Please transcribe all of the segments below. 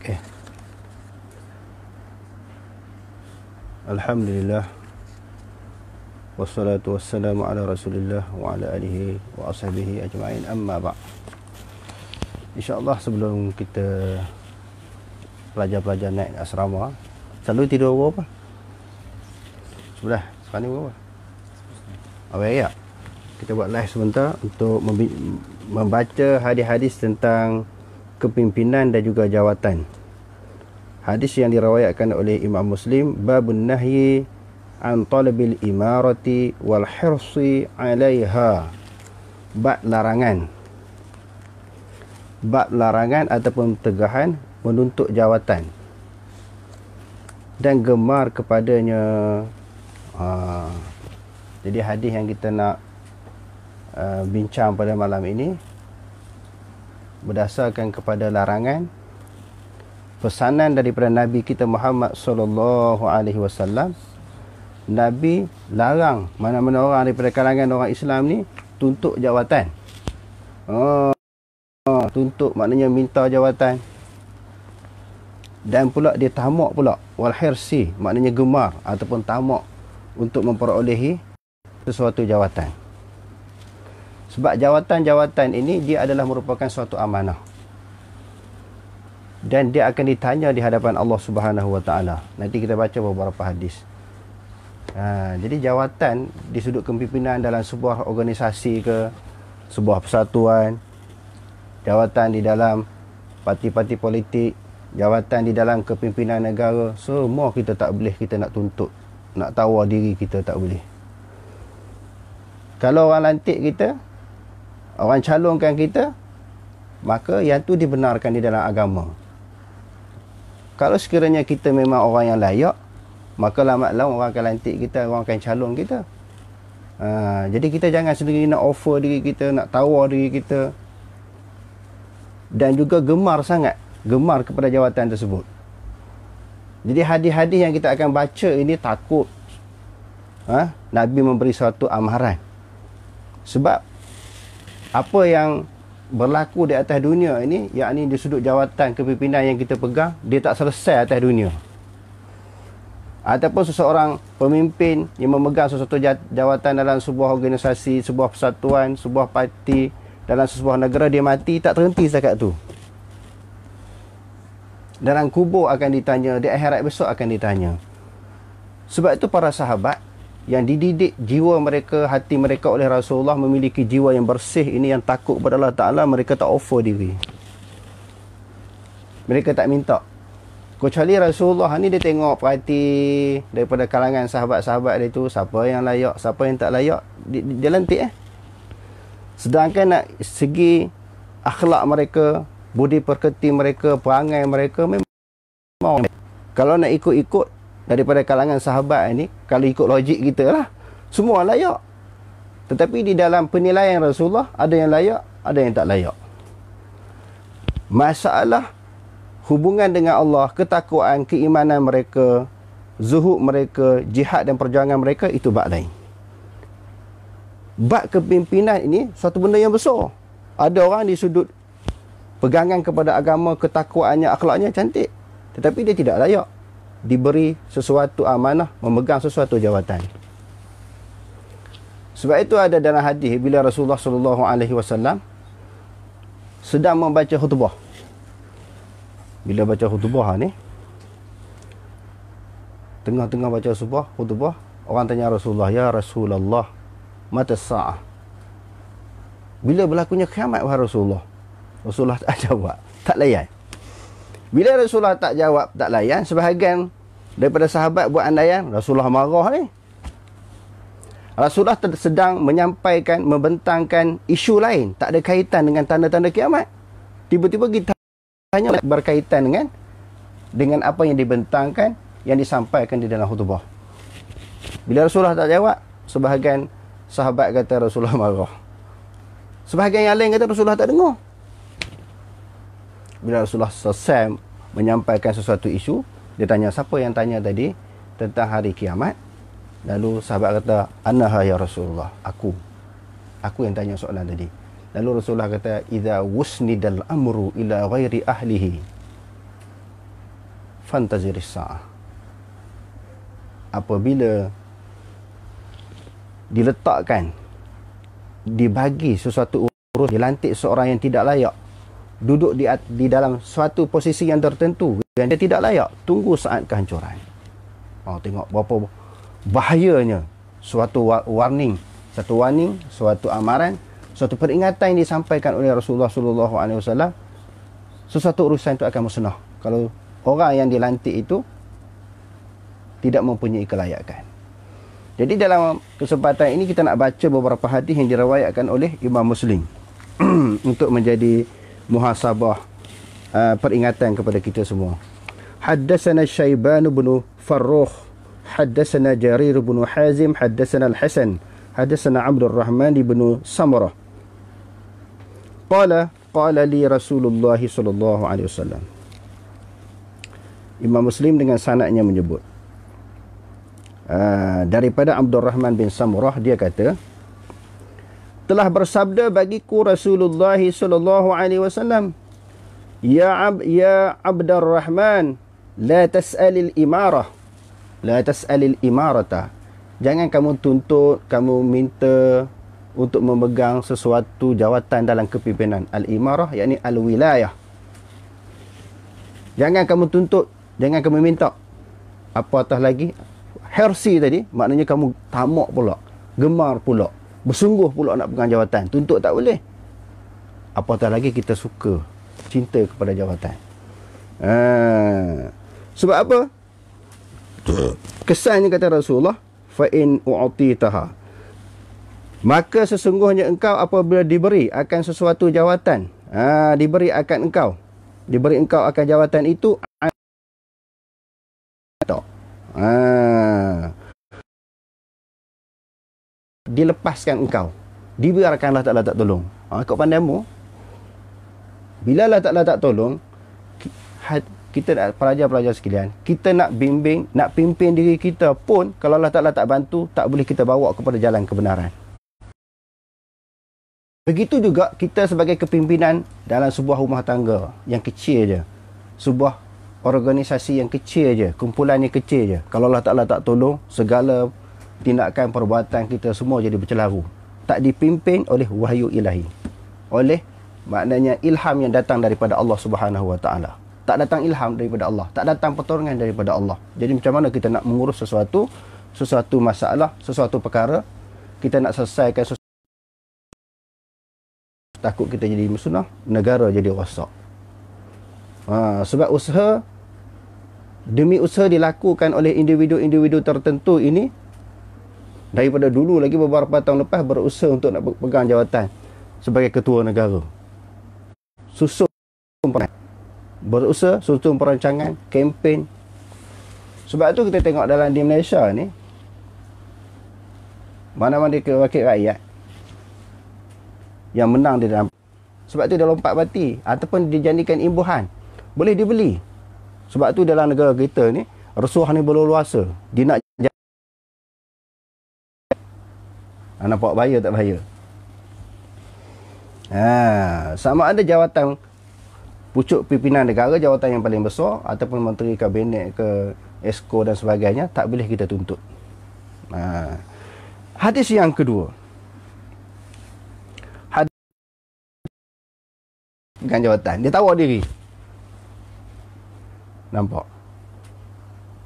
Okay. Alhamdulillah. Wassalatu wassalamu ala Rasulillah wa ala alihi wa ashabihi ajma'in, amma ba'. InsyaAllah sebelum kita pelajar-pelajar naik asrama, selalu tidur berapa? Sudah, sekarang ni berapa? Ya. Kita buat live sebentar untuk membaca hadis-hadis tentang kepimpinan dan juga jawatan. Hadis yang diriwayatkan oleh Imam Muslim, babun nahyi an talabil imarati wal hirsi 'alaiha. Bab larangan. Bab larangan ataupun tegahan menuntut jawatan dan gemar kepadanya. Jadi hadis yang kita nak bincang pada malam ini berdasarkan kepada larangan pesanan daripada Nabi kita Muhammad sallallahu alaihi wasallam. Nabi larang mana-mana orang daripada kalangan orang Islam ni tuntut jawatan. Tuntut maknanya minta jawatan. Dan pula dia tamak pula, wal hirsi maknanya gemar ataupun tamak untuk memperolehi sesuatu jawatan. Sebab jawatan-jawatan ini dia adalah merupakan suatu amanah. Dan dia akan ditanya di hadapan Allah Subhanahu Wa Taala. Nanti kita baca beberapa hadis. Jadi jawatan di sudut kepimpinan dalam sebuah organisasi ke, sebuah persatuan, jawatan di dalam parti-parti politik, jawatan di dalam kepimpinan negara, semua kita tak boleh kita nak tuntut, nak tawar diri kita tak boleh. Kalau orang lantik kita, orang calonkan kita, maka yang tu dibenarkan di dalam agama. Kalau sekiranya kita memang orang yang layak, maka lambat laun orang akan lantik kita, orang akan calon kita. Jadi kita jangan sendiri nak offer diri kita, nak tawar diri kita. Dan juga gemar sangat, gemar kepada jawatan tersebut. Jadi hadis-hadis yang kita akan baca ini takut Nabi memberi suatu amaran. Sebab apa yang berlaku di atas dunia ini, yakni di sudut jawatan kepimpinan yang kita pegang, dia tak selesai atas dunia. Ataupun seseorang pemimpin yang memegang sesuatu jawatan dalam sebuah organisasi, sebuah persatuan, sebuah parti, dalam sebuah negara, dia mati, tak terhenti setakat tu. Dalam kubur akan ditanya, di akhirat besok akan ditanya. Sebab itu para sahabat yang dididik jiwa mereka, hati mereka oleh Rasulullah, memiliki jiwa yang bersih ini, yang takut kepada Allah Ta'ala, mereka tak offer diri. Mereka tak minta. Kecuali Rasulullah ni dia tengok perhati daripada kalangan sahabat-sahabat dia tu, siapa yang layak, siapa yang tak layak, dia lantik Sedangkan nak segi akhlak mereka, budi pekerti mereka, perangai mereka, memang kalau nak ikut-ikut daripada kalangan sahabat ini, kalau ikut logik kita lah, semua layak. Tetapi di dalam penilaian Rasulullah, ada yang layak, ada yang tak layak. Masalah hubungan dengan Allah, ketakwaan, keimanan mereka, zuhud mereka, jihad dan perjuangan mereka, itu bab lain. Bab kepimpinan ini suatu benda yang besar. Ada orang di sudut pegangan kepada agama, ketakwaannya, akhlaknya cantik, tetapi dia tidak layak diberi sesuatu amanah, memegang sesuatu jawatan. Sebab itu ada dalam hadis bila Rasulullah sallallahu alaihi wasallam sedang membaca khutbah. Bila baca khutbah ni, tengah-tengah baca khutbah, orang tanya Rasulullah, "Ya Rasulullah, mata sa'ah?" Bila berlakunya kiamat, wahai Rasulullah? Rasulullah tak jawab, tak layan. Bila Rasulullah tak jawab, tak layan, sebahagian daripada sahabat buat andaian, Rasulullah marah ni. Rasulullah sedang menyampaikan, membentangkan isu lain, tak ada kaitan dengan tanda-tanda kiamat. Tiba-tiba kita hanya berkaitan dengan apa yang dibentangkan, yang disampaikan di dalam khutbah. Bila Rasulullah tak jawab, sebahagian sahabat kata Rasulullah marah. Sebahagian yang lain kata Rasulullah tak dengar. Bila Rasulullah selesai menyampaikan sesuatu isu, dia tanya, siapa yang tanya tadi tentang hari kiamat? Lalu sahabat kata, "Anaha ya Rasulullah." Aku yang tanya soalan tadi. Lalu Rasulullah kata, "Idza wusnidal amru ila ghairi ahlihi." fantaziris sa'ah. Apabila diletakkan, dibagi sesuatu urus, dilantik seorang yang tidak layak, duduk di dalam suatu posisi yang tertentu yang dia tidak layak, tunggu saat kehancuran. Tengok berapa bahayanya suatu warning, suatu amaran, suatu peringatan yang disampaikan oleh Rasulullah sallallahu alaihi wasallam. Sesuatu urusan itu akan musnah kalau orang yang dilantik itu tidak mempunyai kelayakan. Jadi dalam kesempatan ini kita nak baca beberapa hadis yang diriwayatkan oleh Imam Muslim untuk menjadi muhasabah peringatan kepada kita semua. Haddatsana Syaiban bin Farrukh, haddatsana Jarir bin Hazim, haddatsana Al-Hasan, haddatsana Abdul Rahman bin Samurah. Qala li Rasulullah sallallahu alaihi wasallam. Imam Muslim dengan sanadnya menyebut daripada Abdul Rahman bin Samurah, dia kata, telah bersabda bagiku Rasulullah sallallahu alaihi wasallam, ya Abdur Rahman, la tas'alil imarah, la tas'alil imarata. Jangan kamu tuntut, kamu minta untuk memegang sesuatu jawatan dalam kepimpinan. Al-imarah yakni al-wilayah. Jangan kamu tuntut, jangan kamu minta. Apatah lagi hersi tadi, maknanya kamu tamak pula, gemar pula, bersungguh pula nak pegang jawatan. Tuntut tak boleh. Apatah lagi kita suka, cinta kepada jawatan. Sebab apa? Kesannya kata Rasulullah, fa in u'titaha, maka sesungguhnya engkau apabila diberi akan sesuatu jawatan, diberi engkau akan jawatan itu, dilepaskan engkau, dibiarkan Allah Ta'ala tak tolong. Kau pandaimu, bila Allah Ta'ala tak tolong, kita pelajar-pelajar sekalian, kita nak bimbing, nak pimpin diri kita pun, kalau Allah Ta'ala tak bantu, tak boleh kita bawa kepada jalan kebenaran. Begitu juga kita sebagai kepimpinan dalam sebuah rumah tangga yang kecil je, sebuah organisasi yang kecil je, kumpulan yang kecil je, kalau Allah Ta'ala tak tolong, segala tindakan perbuatan kita semua jadi bercelaru, tak dipimpin oleh wahyu ilahi, oleh maknanya ilham yang datang daripada Allah Subhanahu Wa Ta'ala. Tak datang ilham daripada Allah, tak datang pertolongan daripada Allah. Jadi macam mana kita nak mengurus sesuatu masalah, sesuatu perkara, kita nak selesaikan sesuatu, takut kita jadi musnah, negara jadi rosak. Sebab usaha demi usaha dilakukan oleh individu-individu tertentu ini daripada dulu lagi, beberapa tahun lepas berusaha untuk nak pegang jawatan sebagai ketua negara. Berusaha susun perancangan, kempen. Sebab tu kita tengok dalam di Malaysia ni, mana-mana wakil rakyat yang menang di dalam, sebab tu dia lompat parti ataupun dijadikan imbuhan, boleh dibeli. Sebab tu dalam negara kita ni, rasuah ni berluasa. Dia nak nampak bahaya tak bahaya? Sama ada jawatan pucuk pimpinan negara, jawatan yang paling besar, ataupun menteri kabinet ke esko dan sebagainya, tak boleh kita tuntut. Hadis yang kedua, hadis dengan jawatan, dia tawar diri. Nampak?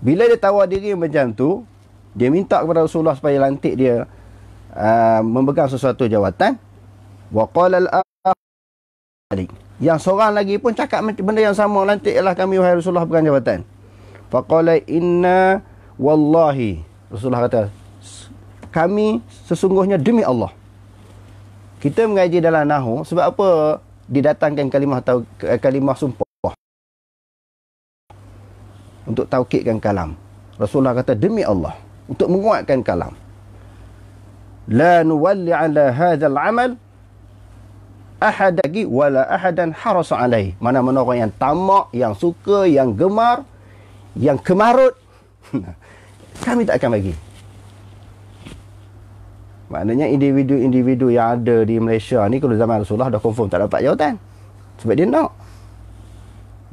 Bila dia tawar diri macam tu, dia minta kepada Rasulullah supaya lantik dia memegang sesuatu jawatan. Wa qala al-akhar, yang seorang lagi pun cakap benda yang sama, lantiklah kami wahai Rasulullah pegang jawatan. Faqala inna wallahi, Rasulullah kata, kami sesungguhnya demi Allah. Kita mengaji dalam nahwu, sebab apa didatangkan kalimah sumpah untuk taukidkan kalam. Rasulullah kata demi Allah, untuk menguatkan kalam. La nuwalli ala hadzal amal ahad lagi wala ahadan harasa alai. Mana-mana orang yang tamak, yang suka, yang gemar, yang kemarut, kami tak akan bagi. Maknanya individu-individu yang ada di Malaysia ni, kalau zaman Rasulullah dah confirm tak dapat jawatan. Sebab dia nak,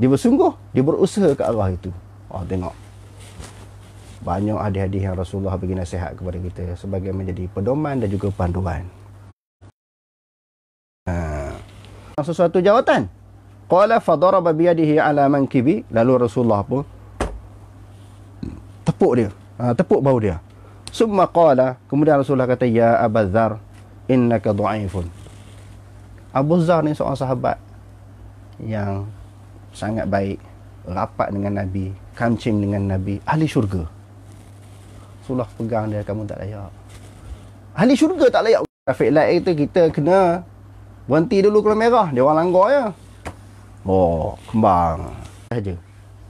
dia bersungguh, dia berusaha ke arah itu. Oh, tengok. Banyak hadis-hadis yang Rasulullah bagi nasihat kepada kita sebagai menjadi pedoman dan juga panduan. Sesuatu jawatan. Qala fadaraba biyadihi ala mankibi. Lalu Rasulullah pun tepuk dia. Tepuk bahu dia. Summa qala, kemudian Rasulullah kata, ya Abu Dzar, innaka dha'ifun. Abu Dzar ni seorang sahabat yang sangat baik, rapat dengan Nabi, kancing dengan Nabi, ahli syurga. Rasulullah pegang dia, kamu tak layak. Ahli syurga tak layak. Traffic light itu kita kena berhenti dulu kalau merah, dia orang langgar je. Oh, kembang saja.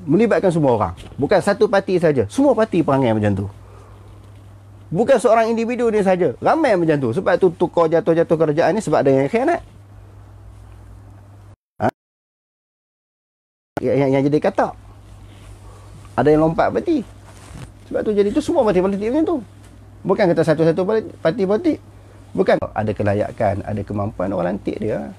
Melibatkan semua orang. Bukan satu parti saja. Semua parti perangai macam tu. Bukan seorang individu ni saja. Ramai macam tu. Sebab tu tukar jatuh-jatuh kerajaan ni sebab ada yang khianat. Yang jadi kata. Ada yang lompat parti. Sebab tu jadi tu semua parti politik macam tu. Bukan kata satu-satu parti politik. Bukan ada kelayakan, ada kemampuan, orang lantik dia.